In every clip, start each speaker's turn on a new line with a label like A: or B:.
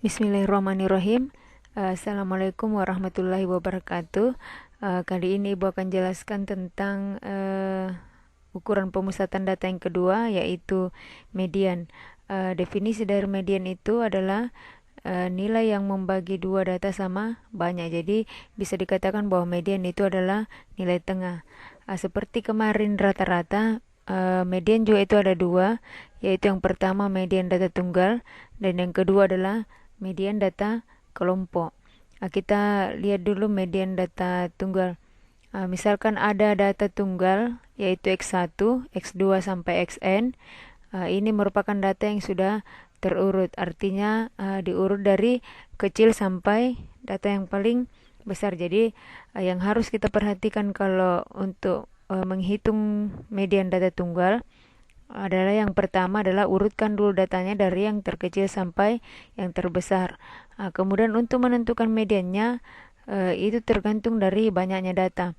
A: Bismillahirrahmanirrahim. Assalamualaikum warahmatullahi wabarakatuh. Kali ini Ibu akan jelaskan tentang ukuran pemusatan data yang kedua, yaitu median. Definisi dari median itu adalah nilai yang membagi dua data sama banyak. Jadi bisa dikatakan bahwa median itu adalah nilai tengah. Seperti kemarin rata-rata, median juga itu ada dua, yaitu yang pertama median data tunggal dan yang kedua adalah median data kelompok. Kita lihat dulu median data tunggal. Misalkan ada data tunggal yaitu X1, X2 sampai Xn. Ini merupakan data yang sudah terurut, artinya diurut dari kecil sampai data yang paling besar. Jadi yang harus kita perhatikan kalau untuk menghitung median data tunggal adalah yang pertama adalah urutkan dulu datanya dari yang terkecil sampai yang terbesar. Kemudian untuk menentukan mediannya itu tergantung dari banyaknya data.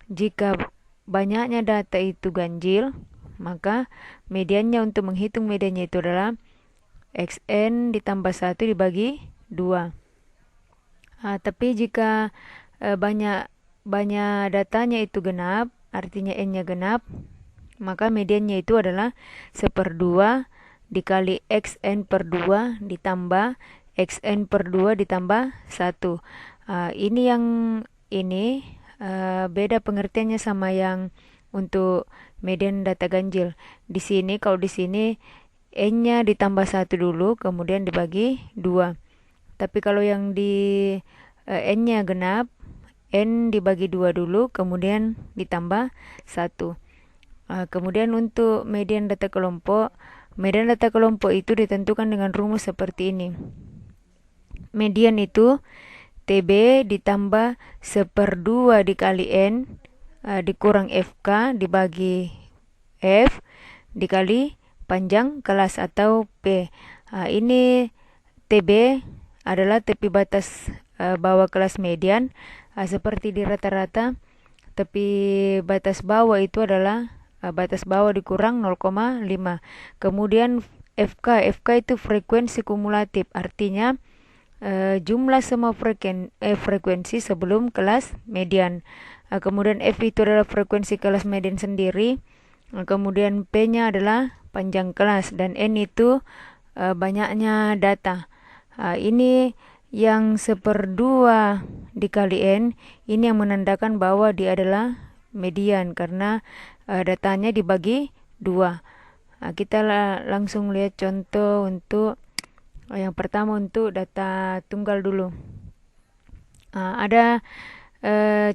A: Jika banyaknya data itu ganjil, maka mediannya untuk menghitung mediannya itu adalah Xn ditambah 1 dibagi 2. Tapi jika banyak datanya itu genap, artinya n-nya genap, maka mediannya itu adalah 1/2 dikali Xn per 2 ditambah Xn per 2 ditambah 1. Ini yang ini beda pengertiannya sama yang untuk median data ganjil. Di sini kalau di sini n-nya ditambah 1 dulu kemudian dibagi 2. Tapi kalau yang di n-nya genap, n dibagi 2 dulu kemudian ditambah 1. Kemudian untuk median data kelompok itu ditentukan dengan rumus seperti ini. Median itu TB ditambah 1/2 dikali N dikurang FK dibagi F dikali panjang kelas atau P. Ini TB adalah tepi batas bawah kelas median. Seperti di rata-rata, tepi batas bawah itu adalah batas bawah dikurang 0,5. Kemudian FK itu frekuensi kumulatif, artinya jumlah semua frekuensi sebelum kelas median. Kemudian F itu adalah frekuensi kelas median sendiri. Kemudian P-nya adalah panjang kelas dan N itu banyaknya data. Ini yang 1/2 dikali N, ini yang menandakan bahwa dia adalah median karena datanya dibagi 2. Kita langsung lihat contoh untuk yang pertama untuk data tunggal dulu. Ada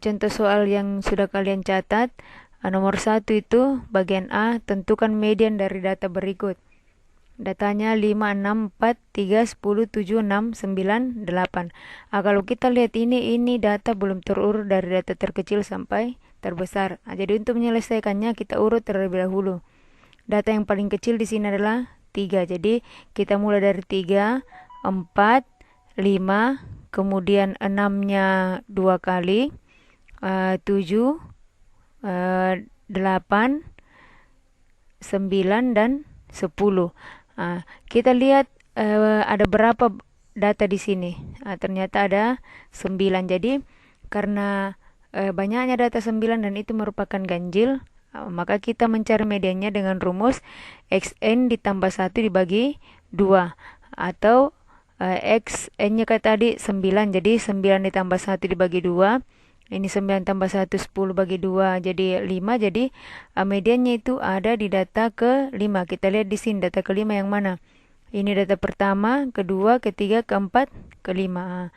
A: contoh soal yang sudah kalian catat. Nomor 1 itu bagian A, tentukan median dari data berikut. Datanya 5, 6, 4, 3, 10, 7, 6, 9, 8. Kalau kita lihat ini data belum terurut dari data terkecil sampai terbesar. Jadi untuk menyelesaikannya kita urut terlebih dahulu. Data yang paling kecil di sini adalah 3. Jadi kita mulai dari 3, 4, 5, kemudian 6-nya 2 kali, 7, 8, 9 dan 10. Kita lihat ada berapa data di sini. Ternyata ada 9. Jadi karena banyaknya data 9 dan itu merupakan ganjil, maka kita mencari mediannya dengan rumus Xn ditambah 1 dibagi 2 atau Xn-nya tadi 9, jadi 9 ditambah 1 dibagi 2. Ini 9 tambah 1 10 bagi 2 jadi 5. Jadi mediannya itu ada di data ke-5. Kita lihat di sini data ke-5 yang mana. Ini data pertama, kedua, ketiga, keempat, ke-5.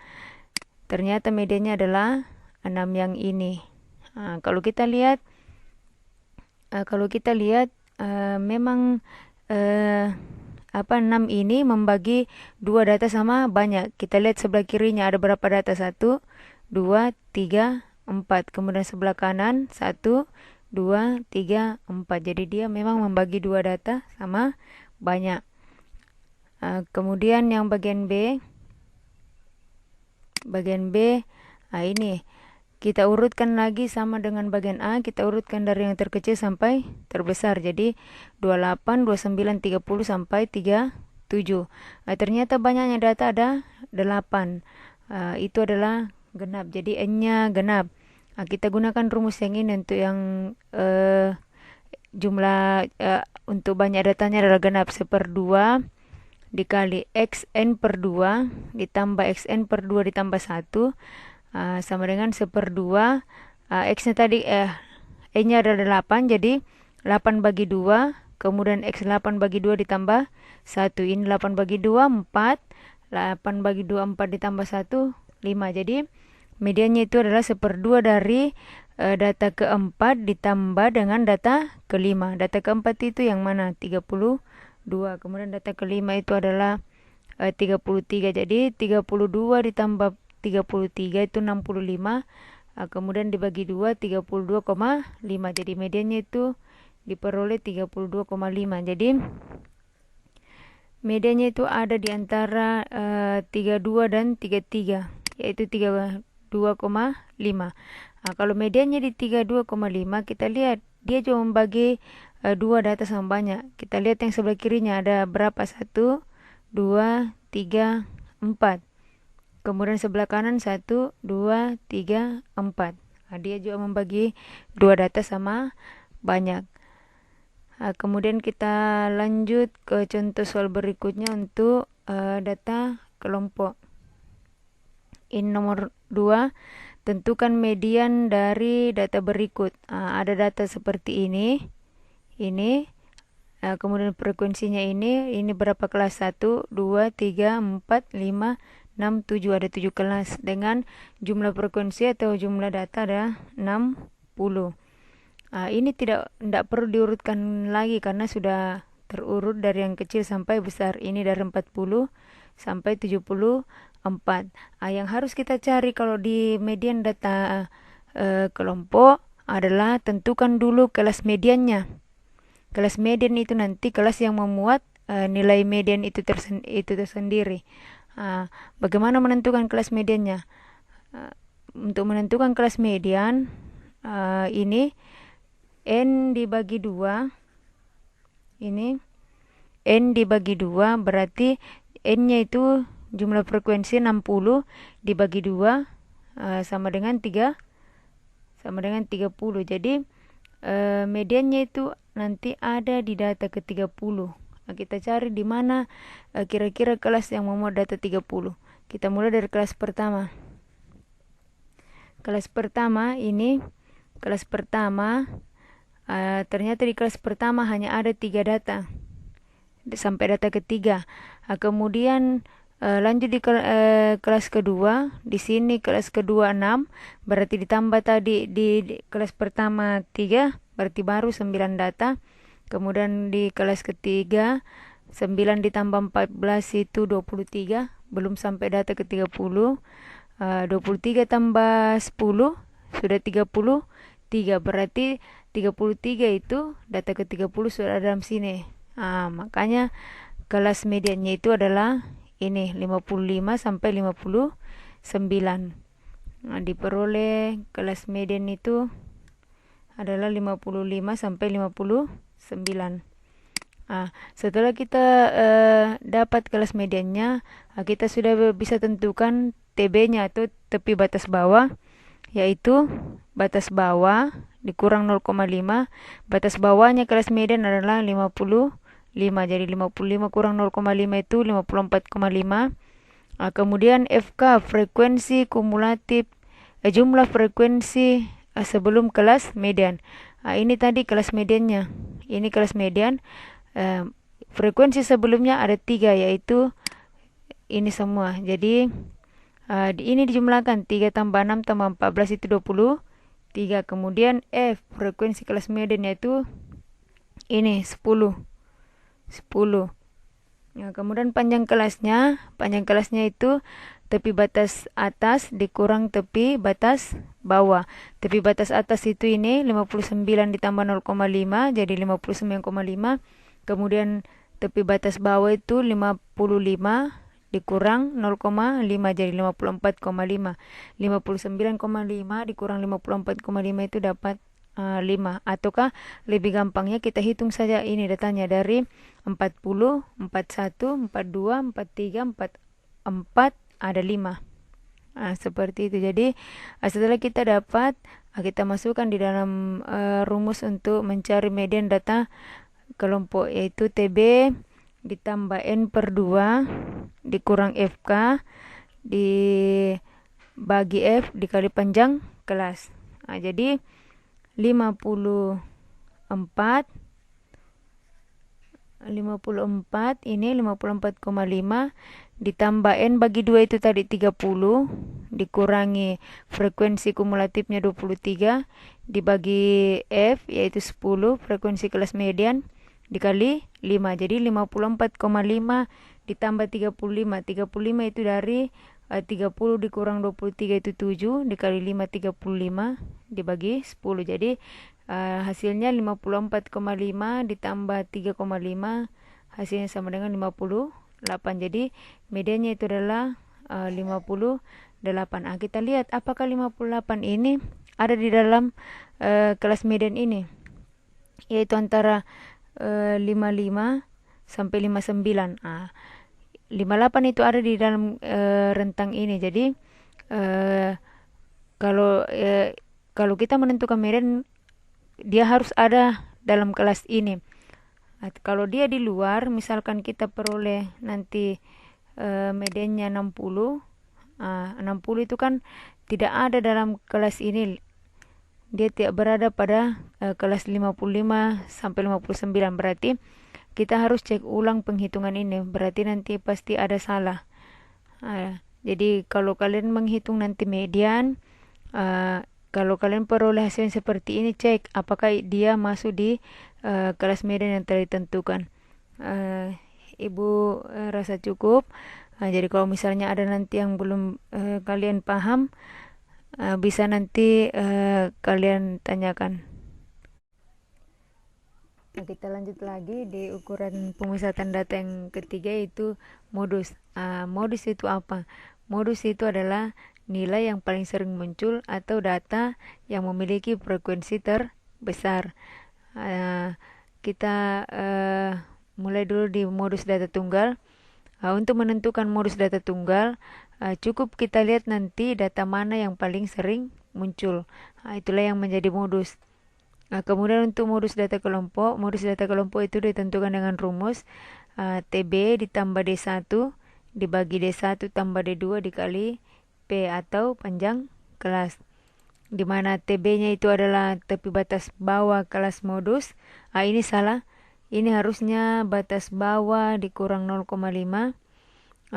A: Ternyata mediannya adalah 6 yang ini. Kalau kita lihat memang 6 ini membagi dua data sama banyak. Kita lihat sebelah kirinya ada berapa data, 1, 2, 3, 4. Kemudian sebelah kanan 1, 2, 3, 4. Jadi dia memang membagi dua data sama banyak. Kemudian yang bagian B, ini kita urutkan lagi sama dengan bagian A. Kita urutkan dari yang terkecil sampai terbesar. Jadi 28, 29, 30 sampai 33. 7. Ternyata banyaknya data ada 8. Itu adalah genap. Jadi N-nya genap. Kita gunakan rumus yang ini untuk yang jumlah untuk banyak datanya adalah genap. 1/2 dikali xn per 2 ditambah xn per 2 ditambah 1 sama dengan 1/2 x-nya tadi n-nya adalah 8, jadi 8 bagi 2, kemudian x 8 bagi 2 ditambah 1. Ini 8 bagi 2 4, 8 bagi 2 4 ditambah 1 5. Jadi mediannya itu adalah 1/2 dari data keempat ditambah dengan data kelima. Data keempat itu yang mana? 32. Kemudian data kelima itu adalah 33. Jadi 32 ditambah 33 itu 65. Kemudian dibagi 2 32,5. Jadi mediannya itu diperoleh 32,5. Jadi mediannya itu ada di antara 32 dan 33, yaitu 32,5. Kalau mediannya di 32,5, kita lihat dia cuma membagi 2 data sama banyak. Kita lihat yang sebelah kirinya ada berapa? 1, 2, 3, 4. Kemudian sebelah kanan 1, 2, 3, 4. Dia juga membagi 2 data sama banyak. Kemudian kita lanjut ke contoh soal berikutnya untuk data kelompok. Ini nomor 2, tentukan median dari data berikut. Ada data seperti ini. Kemudian frekuensinya ini berapa kelas? 1, 2, 3, 4, 5, 6, 7. Ada 7 kelas dengan jumlah frekuensi atau jumlah data ada 60. Ini tidak perlu diurutkan lagi karena sudah terurut dari yang kecil sampai besar. Ini dari 40 sampai 74. Yang harus kita cari kalau di median data kelompok adalah tentukan dulu kelas mediannya. Kelas median itu nanti kelas yang memuat nilai median itu tersendiri. Bagaimana menentukan kelas mediannya? Untuk menentukan kelas median, ini N dibagi 2. Ini N dibagi 2 berarti N-nya itu jumlah frekuensi 60 dibagi 2 sama dengan 30. Jadi mediannya itu nanti ada di data ke-30. Kita cari di mana kira-kira kelas yang memuat data 30. Kita mulai dari kelas pertama. Kelas pertama ternyata di kelas pertama hanya ada 3 data sampai data ketiga. Kemudian lanjut di kelas kedua. Di sini kelas kedua 6, berarti ditambah tadi di kelas pertama 3, berarti baru 9 data. Kemudian di kelas ketiga 9 ditambah 14 itu 23, belum sampai data ke-30. 23 tambah 10 sudah 33, berarti 33 itu data ke-30 sudah ada dalam sini. Makanya kelas mediannya itu adalah ini 55 sampai 59. Diperoleh kelas median itu adalah 55 sampai 59. Setelah kita dapat kelas mediannya, kita sudah bisa tentukan TB-nya atau tepi batas bawah, yaitu batas bawah dikurang 0,5. Batas bawahnya kelas median adalah 55. Jadi 55 kurang 0,5 itu 54,5. Kemudian FK frekuensi kumulatif jumlah frekuensi sebelum kelas median. Ini tadi kelas mediannya. Ini kelas median. Frekuensi sebelumnya ada 3, yaitu ini semua. Jadi ini dijumlahkan 3 tambah 6 tambah 14 itu 23. Kemudian F frekuensi kelas median yaitu ini 10. Kemudian panjang kelasnya itu tepi batas atas dikurang tepi batas bawah. Tepi batas atas itu ini 59 ditambah 0,5 jadi 59,5. Kemudian tepi batas bawah itu 55 dikurang 0,5 jadi 54,5. 59,5 dikurang 54,5 itu dapat 5. Ataukah lebih gampangnya kita hitung saja ini datanya dari 40, 41, 42, 43, 44, ada 5. Seperti itu. Jadi setelah kita dapat, kita masukkan di dalam rumus untuk mencari median data kelompok, yaitu TB ditambah N per 2 dikurang FK dibagi F dikali panjang kelas. Jadi 54 ini 54,5 ditambah N bagi 2 itu tadi 30 dikurangi frekuensi kumulatifnya 23 dibagi F yaitu 10 frekuensi kelas median dikali 5. Jadi 54,5 ditambah 35. 35 itu dari 30 dikurang 23 itu 7 dikali 5 35 dibagi 10. Jadi hasilnya 54,5 ditambah 3,5 hasilnya sama dengan 58. Jadi mediannya itu adalah 58. Kita lihat apakah 58 ini ada di dalam kelas median ini, yaitu antara 55 sampai 59. 58 itu ada di dalam rentang ini. Jadi kalau kita menentukan median, dia harus ada dalam kelas ini. Kalau dia di luar, misalkan kita peroleh nanti mediannya 60, 60 itu kan tidak ada dalam kelas ini. Dia tidak berada pada kelas 55 sampai 59. Berarti kita harus cek ulang penghitungan ini. Berarti nanti pasti ada salah. Jadi kalau kalian menghitung nanti median, kalau kalian peroleh hasil seperti ini, cek apakah dia masuk di kelas median yang telah ditentukan. Ibu rasa cukup. Jadi kalau misalnya ada nanti yang belum kalian paham, bisa nanti kalian tanyakan. Kita lanjut lagi di ukuran pemusatan data yang ketiga, yaitu modus. Modus itu apa? Modus itu adalah nilai yang paling sering muncul atau data yang memiliki frekuensi terbesar. Kita mulai dulu di modus data tunggal. Untuk menentukan modus data tunggal, cukup kita lihat nanti data mana yang paling sering muncul. Itulah yang menjadi modus. Kemudian untuk modus data kelompok itu ditentukan dengan rumus TB ditambah D1 dibagi D1 tambah D2 dikali P atau panjang kelas, di mana TB-nya itu adalah tepi batas bawah kelas modus. Ini salah, ini harusnya batas bawah dikurang 0,5.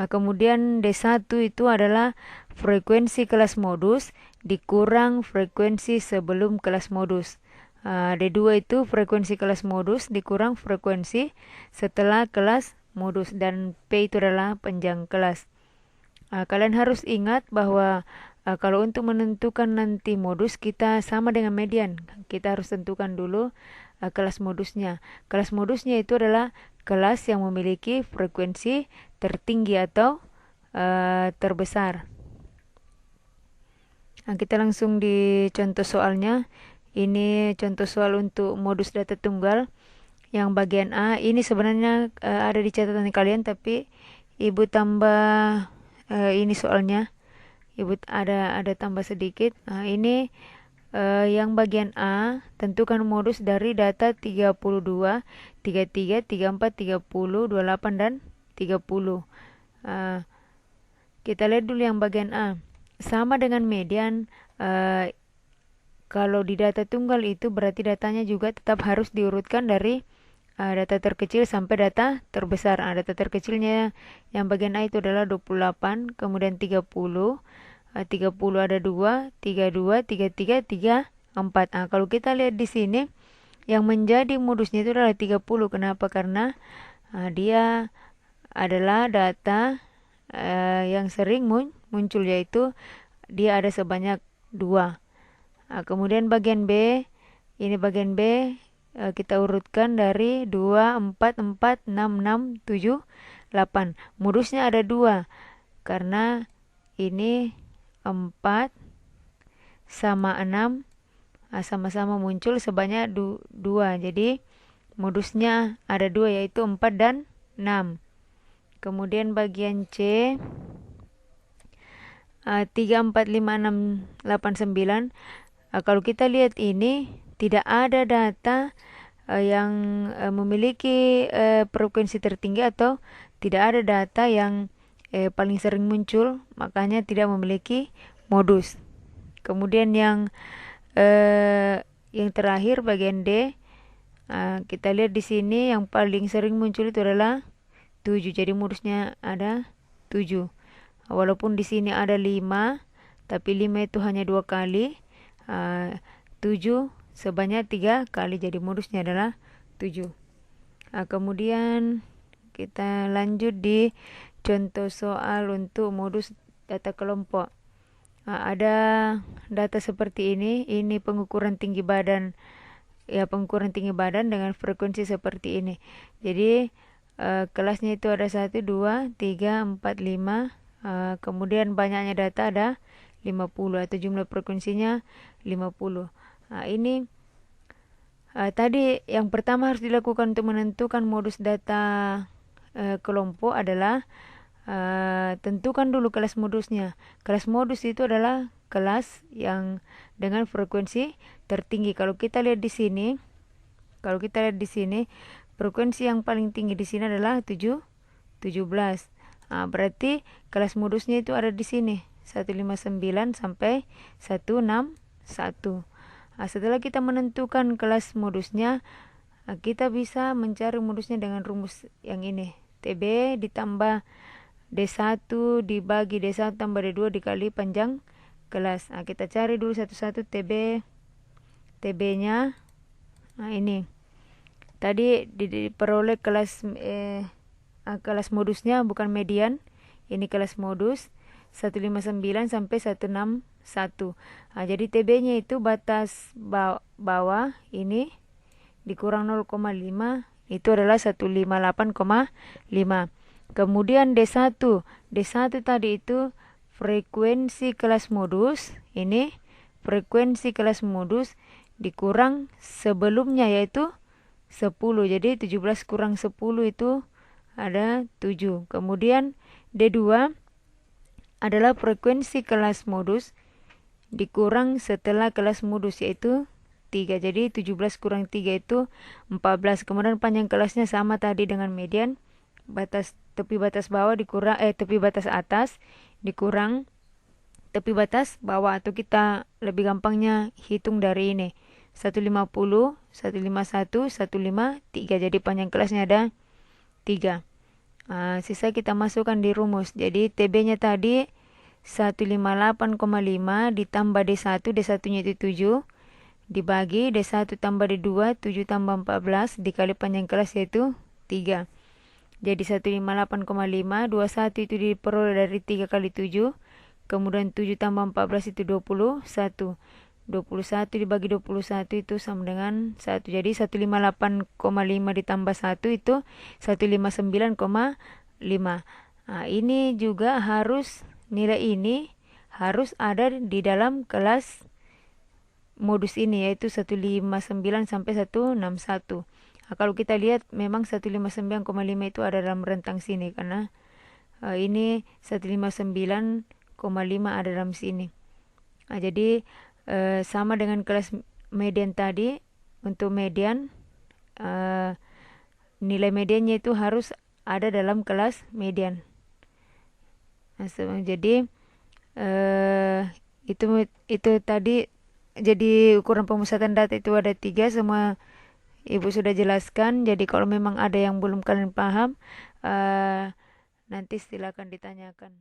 A: Kemudian D1 itu adalah frekuensi kelas modus dikurang frekuensi sebelum kelas modus. D2 itu frekuensi kelas modus dikurang frekuensi setelah kelas modus, dan P itu adalah panjang kelas. Kalian harus ingat bahwa kalau untuk menentukan nanti modus, kita sama dengan median. Kita harus tentukan dulu kelas modusnya. Kelas modusnya itu adalah kelas yang memiliki frekuensi tertinggi atau terbesar. Kita langsung di contoh soalnya. Ini contoh soal untuk modus data tunggal yang bagian A. Ini sebenarnya ada di catatan kalian, tapi ibu tambah ini soalnya. Ibu ada tambah sedikit. Ini yang bagian A, tentukan modus dari data 32, 33, 34, 30, 28 dan 30. Kita lihat dulu yang bagian A. Sama dengan median, kalau di data tunggal itu berarti datanya juga tetap harus diurutkan dari data terkecil sampai data terbesar. Data terkecilnya yang bagian A itu adalah 28, kemudian 30, 30 ada 2, 32, 33, 34. Kalau kita lihat di sini, yang menjadi modusnya itu adalah 30. Kenapa? Karena dia adalah data yang sering muncul, yaitu dia ada sebanyak 2. Kemudian bagian B, ini bagian B, kita urutkan dari 2, 4, 4, 6, 6, 7, 8. Modusnya ada 2, karena ini 4 sama 6 sama-sama muncul sebanyak 2. Jadi modusnya ada 2, yaitu 4 dan 6. Kemudian bagian C, 3, 4, 5, 6, 8, 9. Kalau kita lihat ini tidak ada data yang memiliki frekuensi tertinggi, atau tidak ada data yang paling sering muncul, makanya tidak memiliki modus. Kemudian yang terakhir bagian D, kita lihat di sini yang paling sering muncul itu adalah 7. Jadi modusnya ada 7. Walaupun di sini ada 5, tapi 5 itu hanya 2 kali. 7 sebanyak 3 kali, jadi modusnya adalah 7. Kemudian kita lanjut di contoh soal untuk modus data kelompok. Ada data seperti ini pengukuran tinggi badan, pengukuran tinggi badan dengan frekuensi seperti ini. Jadi kelasnya itu ada 1, 2, 3, 4, 5. Kemudian banyaknya data ada 50, atau jumlah frekuensinya 50. Ini tadi yang pertama harus dilakukan untuk menentukan modus data kelompok adalah tentukan dulu kelas modusnya. Kelas modus itu adalah kelas yang dengan frekuensi tertinggi. Kalau kita lihat di sini, frekuensi yang paling tinggi di sini adalah 17. Berarti kelas modusnya itu ada di sini, 159 sampai 161. Setelah kita menentukan kelas modusnya, kita bisa mencari modusnya dengan rumus yang ini. TB ditambah D1 dibagi D1 tambah D2 dikali panjang kelas. Kita cari dulu satu-satu TB-nya. Ini tadi diperoleh kelas modusnya, bukan median. Ini kelas modus 159 sampai 161. Jadi TB-nya itu batas bawah ini dikurang 0,5 itu adalah 158,5. Kemudian D1 tadi itu frekuensi kelas modus. Ini frekuensi kelas modus dikurang sebelumnya, yaitu 10. Jadi 17 kurang 10 itu ada 7. Kemudian D2 adalah frekuensi kelas modus dikurang setelah kelas modus, yaitu 3. Jadi 17 kurang 3 itu 14. Kemudian panjang kelasnya sama tadi dengan median. Tepi batas bawah dikurang tepi batas atas dikurang tepi batas bawah, atau kita lebih gampangnya hitung dari ini. 150, 151, 153. Jadi panjang kelasnya ada 3. Sisa kita masukkan di rumus. Jadi TB-nya tadi 158,5 ditambah D1, D1-nya itu 7, dibagi D1 tambah D2, 7 tambah 14 dikali panjang kelas, yaitu 3. Jadi 158,5, 21 itu diperoleh dari 3 kali 7, kemudian 7 tambah 14 itu 21. 21 dibagi 21 itu sama dengan 1. Jadi 158,5 ditambah 1 itu 159,5. Ini juga nilai ini harus ada di dalam kelas modus ini, yaitu 159 sampai 161. Kalau kita lihat memang 159,5 itu ada dalam rentang sini, karena ini 159,5 ada dalam sini. Jadi sama dengan kelas median tadi. Untuk median, nilai mediannya itu harus ada dalam kelas median. Jadi itu tadi. Jadi ukuran pemusatan data itu ada 3, semua Ibu sudah jelaskan. Jadi kalau memang ada yang belum kalian paham, nanti silakan ditanyakan.